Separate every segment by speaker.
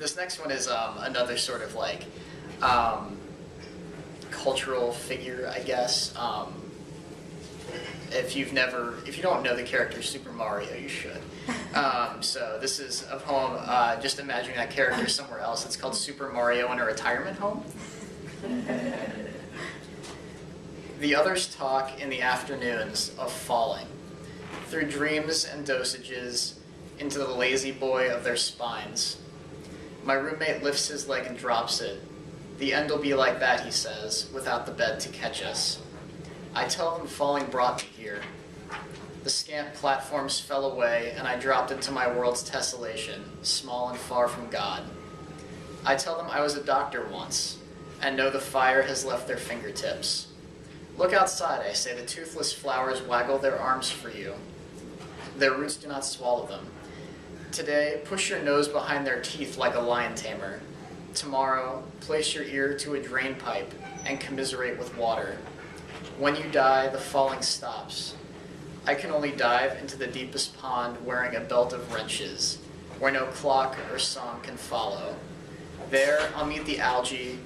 Speaker 1: This next one is another sort of like cultural figure, I guess. If you don't know the character Super Mario, you should. So this is a poem, just imagining that character somewhere else. It's called Super Mario in a Retirement Home. The others talk in the afternoons of falling, through dreams and dosages, into the lazy boy of their spines. My roommate lifts his leg and drops it. The end'll be like that, he says, without the bed to catch us. I tell them falling brought me here. The scant platforms fell away, and I dropped into my world's tessellation, small and far from God. I tell them I was a doctor once, and know the fire has left their fingertips. Look outside, I say, the toothless flowers waggle their arms for you. Their roots do not swallow them. Today, push your nose behind their teeth like a lion tamer. Tomorrow, place your ear to a drain pipe and commiserate with water. When you die, the falling stops. I can only dive into the deepest pond wearing a belt of wrenches, where no clock or song can follow. There, I'll meet the algae,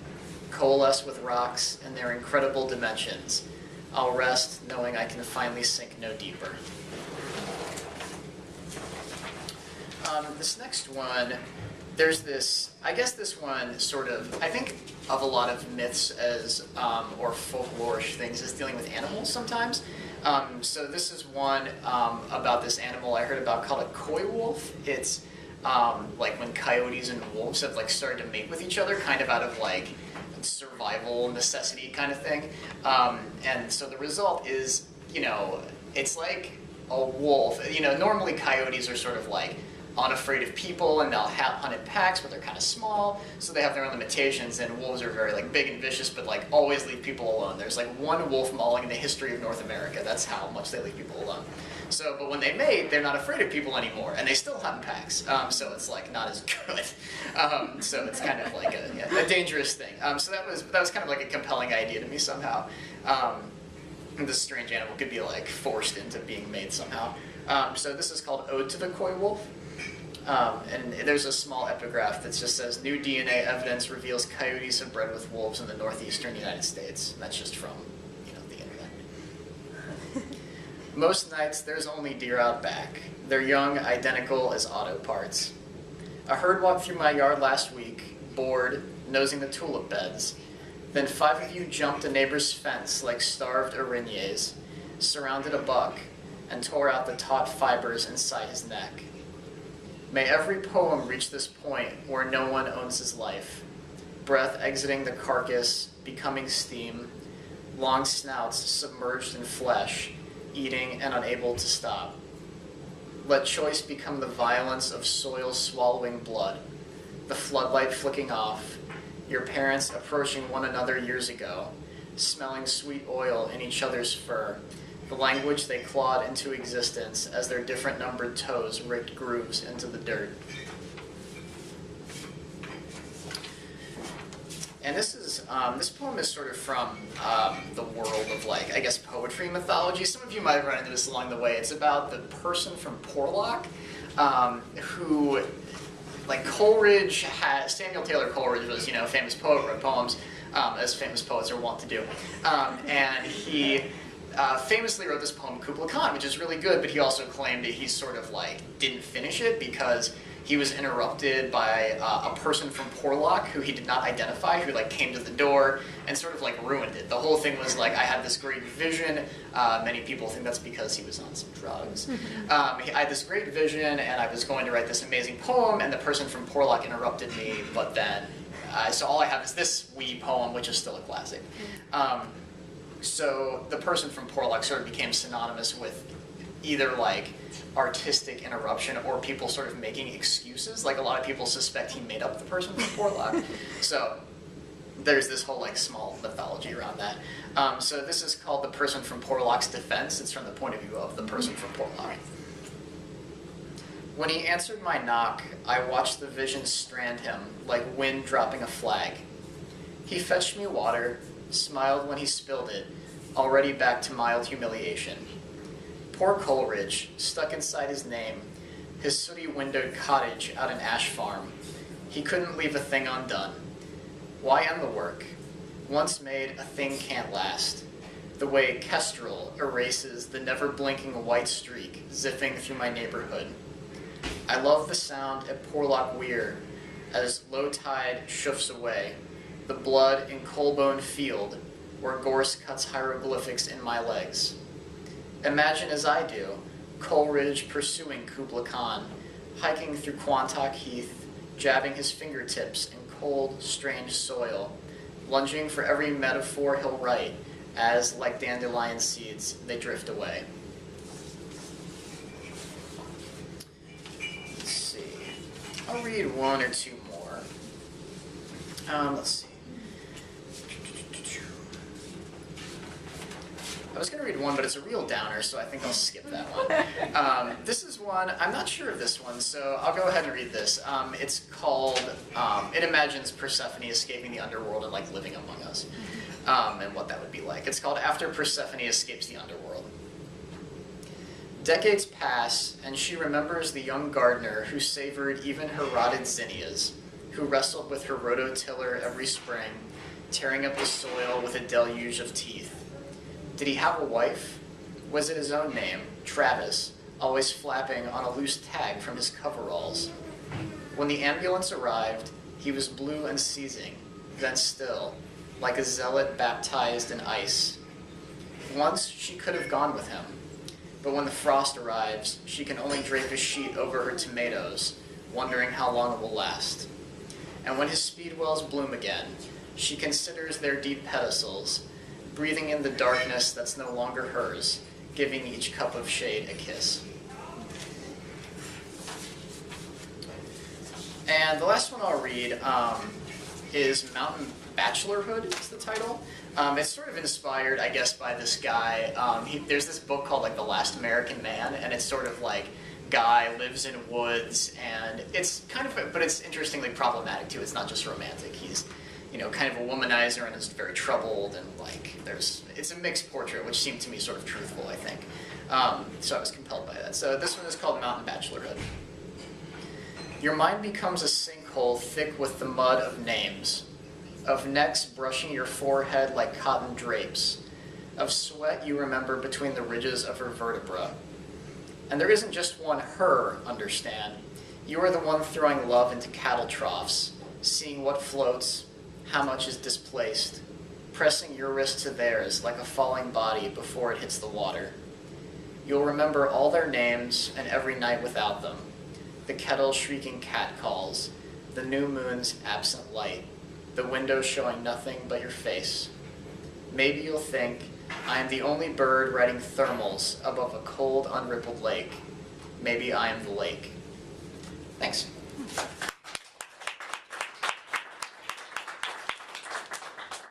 Speaker 1: coalesce with rocks in their incredible dimensions. I'll rest knowing I can finally sink no deeper. This next one, there's this, I guess this one sort of, I think of a lot of myths as, or folklore-ish things as dealing with animals sometimes. So this is one about this animal I heard about called a coy wolf. It's like when coyotes and wolves have like started to mate with each other, kind of out of like survival necessity kind of thing. And so the result is, you know, it's like a wolf. You know, normally coyotes are sort of like unafraid of people, and they'll hunt in packs, but they're kind of small, so they have their own limitations. And wolves are very like big and vicious, but like always leave people alone. There's like one wolf mauling in the history of North America. That's how much they leave people alone. So, but when they mate, they're not afraid of people anymore, and they still hunt in packs. So it's like not as good. So it's kind of like a dangerous thing. So that was kind of like a compelling idea to me somehow. This strange animal could be like forced into being made somehow. So this is called Ode to the Coy Wolf. And there's a small epigraph that just says, new DNA evidence reveals coyotes have bred with wolves in the northeastern United States. And that's just from, you know, the internet. Most nights there's only deer out back. They're young, identical as auto parts. A herd walked through my yard last week, bored, nosing the tulip beds. Then 5 of you jumped a neighbor's fence like starved araignées, surrounded a buck, and tore out the taut fibers inside his neck. May every poem reach this point where no one owns his life. Breath exiting the carcass, becoming steam, long snouts submerged in flesh, eating and unable to stop. Let choice become the violence of soil swallowing blood, the floodlight flicking off, your parents approaching one another years ago, smelling sweet oil in each other's fur, the language they clawed into existence as their different numbered toes ripped grooves into the dirt. And this poem is sort of from the world of, like, I guess, poetry mythology. Some of you might have run into this along the way. It's about the person from Porlock who, like, Samuel Taylor Coleridge was, you know, a famous poet, wrote poems, as famous poets are wont to do. And he famously wrote this poem, Kubla Khan, which is really good, but he also claimed that he sort of like didn't finish it because he was interrupted by a person from Porlock who he did not identify, who like came to the door and sort of like ruined it. The whole thing was like, I had this great vision. Many people think that's because he was on some drugs. I had this great vision and I was going to write this amazing poem, and the person from Porlock interrupted me, but then, so all I have is this wee poem, which is still a classic. So the person from Porlock sort of became synonymous with either like artistic interruption or people sort of making excuses. Like a lot of people suspect he made up the person from Porlock. So there's this whole like small mythology around that. So this is called The Person from Porlock's Defense. It's from the point of view of the person from Porlock. When he answered my knock, I watched the vision strand him like wind dropping a flag. He fetched me water, smiled when he spilled it, already back to mild humiliation. Poor Coleridge, stuck inside his name, his sooty-windowed cottage out an ash farm, He couldn't leave a thing undone. Why end the work? Once made, a thing can't last. The way Kestrel erases the never-blinking white streak zipping through my neighborhood. I love the sound at Porlock Weir as low tide shoofs away, the blood in Colbone Field where gorse cuts hieroglyphics in my legs. Imagine as I do, Coleridge pursuing Kubla Khan, hiking through Quantock Heath, jabbing his fingertips in cold, strange soil, lunging for every metaphor he'll write as, like dandelion seeds, they drift away. Let's see. I'll read one or two more. Let's see. I was going to read one, but it's a real downer, so I think I'll skip that one. This is one, I'm not sure of this one, so I'll go ahead and read this. It's called, it imagines Persephone escaping the underworld and like living among us, and what that would be like. It's called After Persephone Escapes the Underworld. Decades pass, and she remembers the young gardener who savored even her rotted zinnias, who wrestled with her rototiller every spring, tearing up the soil with a deluge of teeth. Did he have a wife? Was it his own name, Travis, always flapping on a loose tag from his coveralls? When the ambulance arrived, he was blue and seizing, then still, like a zealot baptized in ice. Once she could have gone with him, but when the frost arrives, she can only drape a sheet over her tomatoes, wondering how long it will last. And when his speedwells bloom again, she considers their deep pedestals, breathing in the darkness that's no longer hers, giving each cup of shade a kiss. And the last one I'll read is Mountain Bachelorhood is the title. It's sort of inspired, I guess, by this guy. There's this book called like The Last American Man, and it's sort of like guy lives in woods, and it's kind of, but it's interestingly problematic too. It's not just romantic. He's, you know, kind of a womanizer and is very troubled, and like it's a mixed portrait, which seemed to me sort of truthful, I think. So I was compelled by that. So this one is called Mountain Bachelorhood. Your mind becomes a sinkhole thick with the mud of names, of necks brushing your forehead like cotton drapes, of sweat you remember between the ridges of her vertebra. And there isn't just one her, understand. You are the one throwing love into cattle troughs, seeing what floats, how much is displaced, pressing your wrist to theirs like a falling body before it hits the water. You'll remember all their names and every night without them, the kettle shrieking cat calls, the new moon's absent light, the window showing nothing but your face. Maybe you'll think, I am the only bird riding thermals above a cold, unrippled lake. Maybe I am the lake. Thanks.